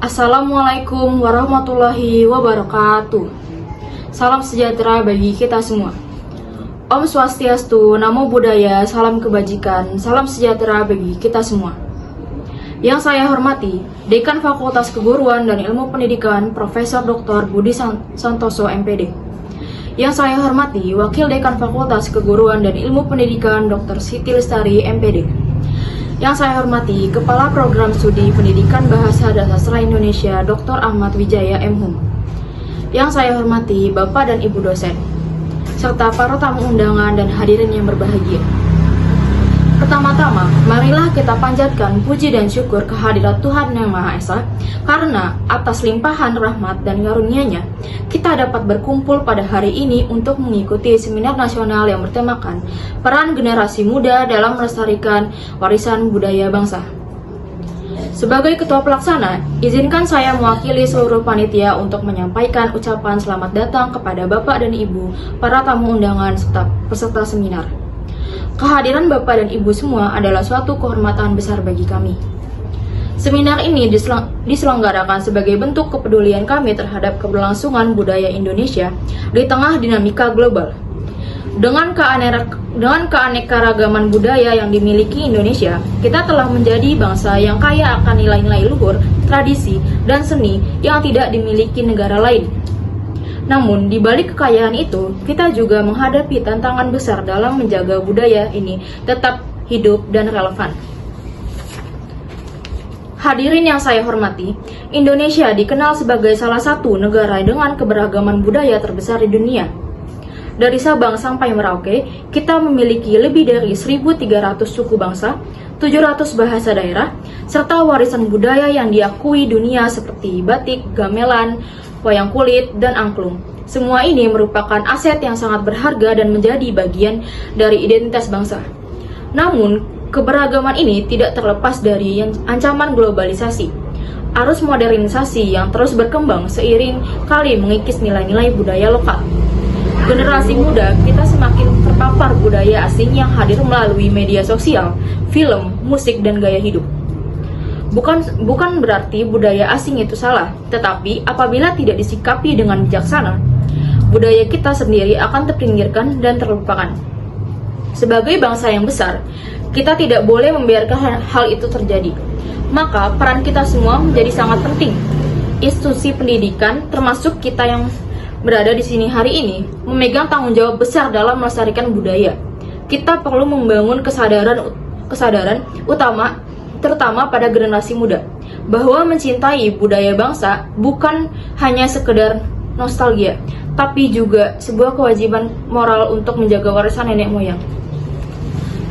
Assalamualaikum warahmatullahi wabarakatuh. Salam sejahtera bagi kita semua. Om Swastiastu, Namo Buddhaya, salam kebajikan, salam sejahtera bagi kita semua. Yang saya hormati, Dekan Fakultas Keguruan dan Ilmu Pendidikan Profesor Dr. Budi Santoso MPD. Yang saya hormati, Wakil Dekan Fakultas Keguruan dan Ilmu Pendidikan Dr. Siti Lestari MPD. Yang saya hormati, Kepala Program Studi Pendidikan Bahasa dan Sastra Indonesia Dr. Ahmad Wijaya M.Hum. Yang saya hormati, Bapak dan Ibu dosen, serta para tamu undangan dan hadirin yang berbahagia. Pertama-tama, marilah kita panjatkan puji dan syukur kehadirat Tuhan Yang Maha Esa, karena atas limpahan rahmat dan karunia-Nya, kita dapat berkumpul pada hari ini untuk mengikuti seminar nasional yang bertemakan peran generasi muda dalam melestarikan warisan budaya bangsa. Sebagai ketua pelaksana, izinkan saya mewakili seluruh panitia untuk menyampaikan ucapan selamat datang kepada Bapak dan Ibu, para tamu undangan serta peserta seminar. Kehadiran Bapak dan Ibu semua adalah suatu kehormatan besar bagi kami. Seminar ini diselenggarakan sebagai bentuk kepedulian kami terhadap keberlangsungan budaya Indonesia di tengah dinamika global. Dengan keanekaragaman budaya yang dimiliki Indonesia, kita telah menjadi bangsa yang kaya akan nilai-nilai luhur, tradisi, dan seni yang tidak dimiliki negara lain. Namun, di balik kekayaan itu, kita juga menghadapi tantangan besar dalam menjaga budaya ini tetap hidup dan relevan. Hadirin yang saya hormati, Indonesia dikenal sebagai salah satu negara dengan keberagaman budaya terbesar di dunia. Dari Sabang sampai Merauke, kita memiliki lebih dari 1.300 suku bangsa, 700 bahasa daerah, serta warisan budaya yang diakui dunia seperti batik, gamelan, wayang kulit, dan angklung. Semua ini merupakan aset yang sangat berharga dan menjadi bagian dari identitas bangsa. Namun, keberagaman ini tidak terlepas dari ancaman globalisasi. Arus modernisasi yang terus berkembang seiring kali mengikis nilai-nilai budaya lokal. Generasi muda kita semakin terpapar budaya asing yang hadir melalui media sosial, film, musik, dan gaya hidup. Bukan berarti budaya asing itu salah, tetapi apabila tidak disikapi dengan bijaksana, budaya kita sendiri akan terpinggirkan dan terlupakan. Sebagai bangsa yang besar, kita tidak boleh membiarkan hal itu terjadi. Maka peran kita semua menjadi sangat penting. Institusi pendidikan, termasuk kita yang berada di sini hari ini, memegang tanggung jawab besar dalam melestarikan budaya. Kita perlu membangun kesadaran utama terutama pada generasi muda, bahwa mencintai budaya bangsa bukan hanya sekedar nostalgia, tapi juga sebuah kewajiban moral untuk menjaga warisan nenek moyang.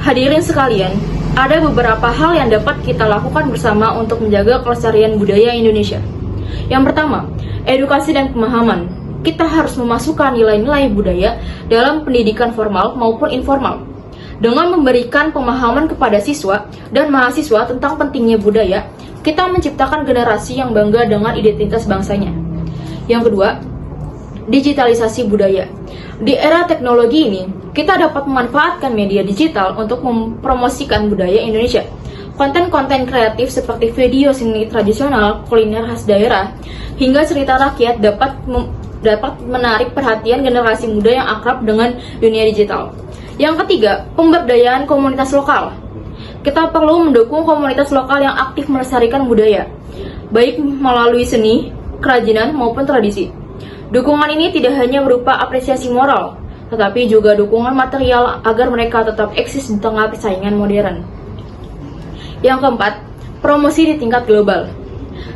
Hadirin sekalian, ada beberapa hal yang dapat kita lakukan bersama untuk menjaga kelestarian budaya Indonesia. Yang pertama, edukasi dan pemahaman. Kita harus memasukkan nilai-nilai budaya dalam pendidikan formal maupun informal. Dengan memberikan pemahaman kepada siswa dan mahasiswa tentang pentingnya budaya, kita menciptakan generasi yang bangga dengan identitas bangsanya. Yang kedua, digitalisasi budaya. Di era teknologi ini, kita dapat memanfaatkan media digital untuk mempromosikan budaya Indonesia. Konten-konten kreatif seperti video seni tradisional, kuliner khas daerah, hingga cerita rakyat dapat menarik perhatian generasi muda yang akrab dengan dunia digital. Yang ketiga, pemberdayaan komunitas lokal. Kita perlu mendukung komunitas lokal yang aktif melestarikan budaya, baik melalui seni, kerajinan, maupun tradisi. Dukungan ini tidak hanya berupa apresiasi moral, tetapi juga dukungan material agar mereka tetap eksis di tengah persaingan modern. Yang keempat, promosi di tingkat global.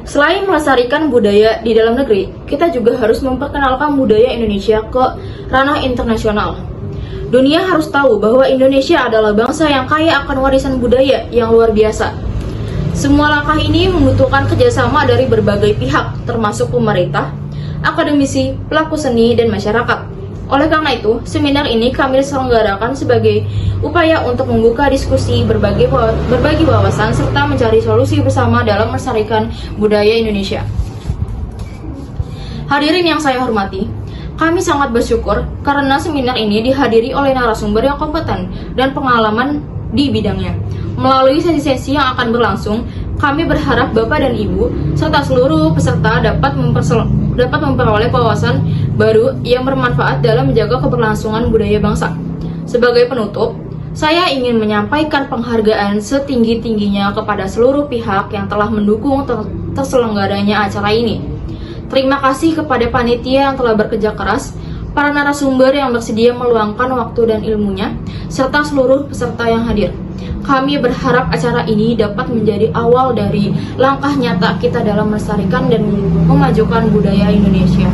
Selain melestarikan budaya di dalam negeri, kita juga harus memperkenalkan budaya Indonesia ke ranah internasional. Dunia harus tahu bahwa Indonesia adalah bangsa yang kaya akan warisan budaya yang luar biasa. Semua langkah ini membutuhkan kerjasama dari berbagai pihak, termasuk pemerintah, akademisi, pelaku seni, dan masyarakat. Oleh karena itu, seminar ini kami selenggarakan sebagai upaya untuk membuka diskusi, berbagi wawasan, serta mencari solusi bersama dalam melestarikan budaya Indonesia. Hadirin yang saya hormati, kami sangat bersyukur karena seminar ini dihadiri oleh narasumber yang kompeten dan pengalaman di bidangnya. Melalui sesi-sesi yang akan berlangsung, Kami berharap Bapak dan Ibu serta seluruh peserta dapat memperoleh wawasan baru yang bermanfaat dalam menjaga keberlangsungan budaya bangsa. Sebagai penutup, saya ingin menyampaikan penghargaan setinggi-tingginya kepada seluruh pihak yang telah mendukung terselenggaranya acara ini. Terima kasih kepada panitia yang telah bekerja keras, para narasumber yang bersedia meluangkan waktu dan ilmunya, serta seluruh peserta yang hadir. Kami berharap acara ini dapat menjadi awal dari langkah nyata kita dalam melestarikan dan memajukan budaya Indonesia.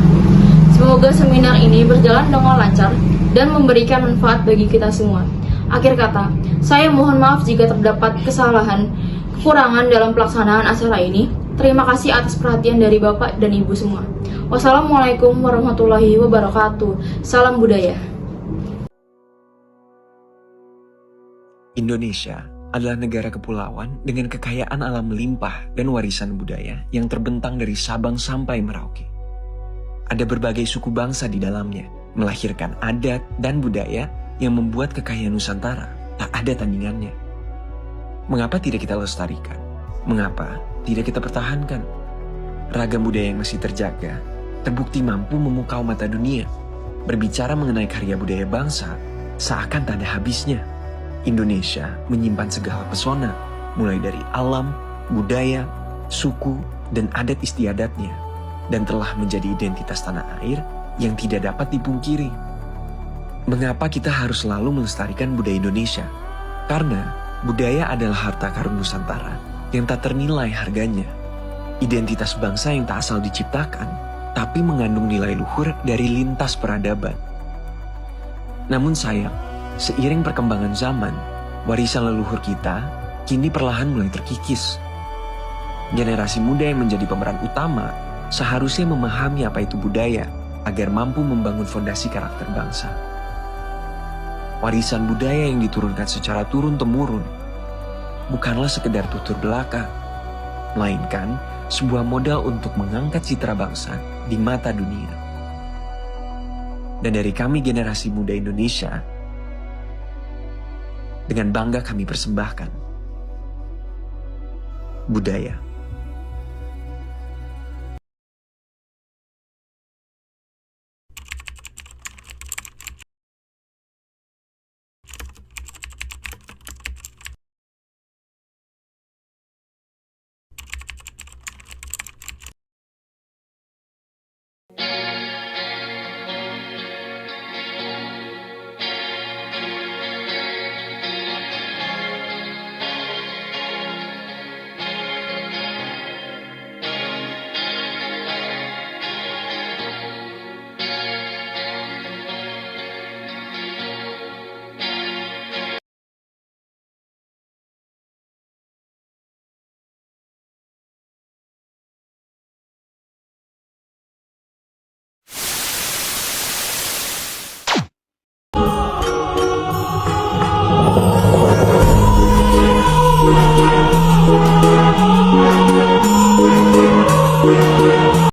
Semoga seminar ini berjalan dengan lancar dan memberikan manfaat bagi kita semua. Akhir kata, saya mohon maaf jika terdapat kesalahan, kekurangan dalam pelaksanaan acara ini. Terima kasih atas perhatian dari Bapak dan Ibu semua. Wassalamualaikum warahmatullahi wabarakatuh. Salam budaya. Indonesia adalah negara kepulauan dengan kekayaan alam melimpah dan warisan budaya yang terbentang dari Sabang sampai Merauke. Ada berbagai suku bangsa di dalamnya, melahirkan adat dan budaya yang membuat kekayaan Nusantara tak ada tandingannya. Mengapa tidak kita lestarikan? Mengapa tidak kita pertahankan? Ragam budaya yang masih terjaga, terbukti mampu memukau mata dunia. Berbicara mengenai karya budaya bangsa, seakan tak ada habisnya. Indonesia menyimpan segala pesona, mulai dari alam, budaya, suku, dan adat istiadatnya, dan telah menjadi identitas tanah air yang tidak dapat dipungkiri. Mengapa kita harus selalu melestarikan budaya Indonesia? Karena budaya adalah harta karun Nusantara yang tak ternilai harganya. Identitas bangsa yang tak asal diciptakan, tapi mengandung nilai luhur dari lintas peradaban. Namun sayang, seiring perkembangan zaman, warisan leluhur kita kini perlahan mulai terkikis. Generasi muda yang menjadi pemeran utama seharusnya memahami apa itu budaya agar mampu membangun fondasi karakter bangsa. Warisan budaya yang diturunkan secara turun-temurun bukanlah sekedar tutur belaka, melainkan sebuah modal untuk mengangkat citra bangsa di mata dunia. Dan dari kami generasi muda Indonesia, dengan bangga kami persembahkan budaya.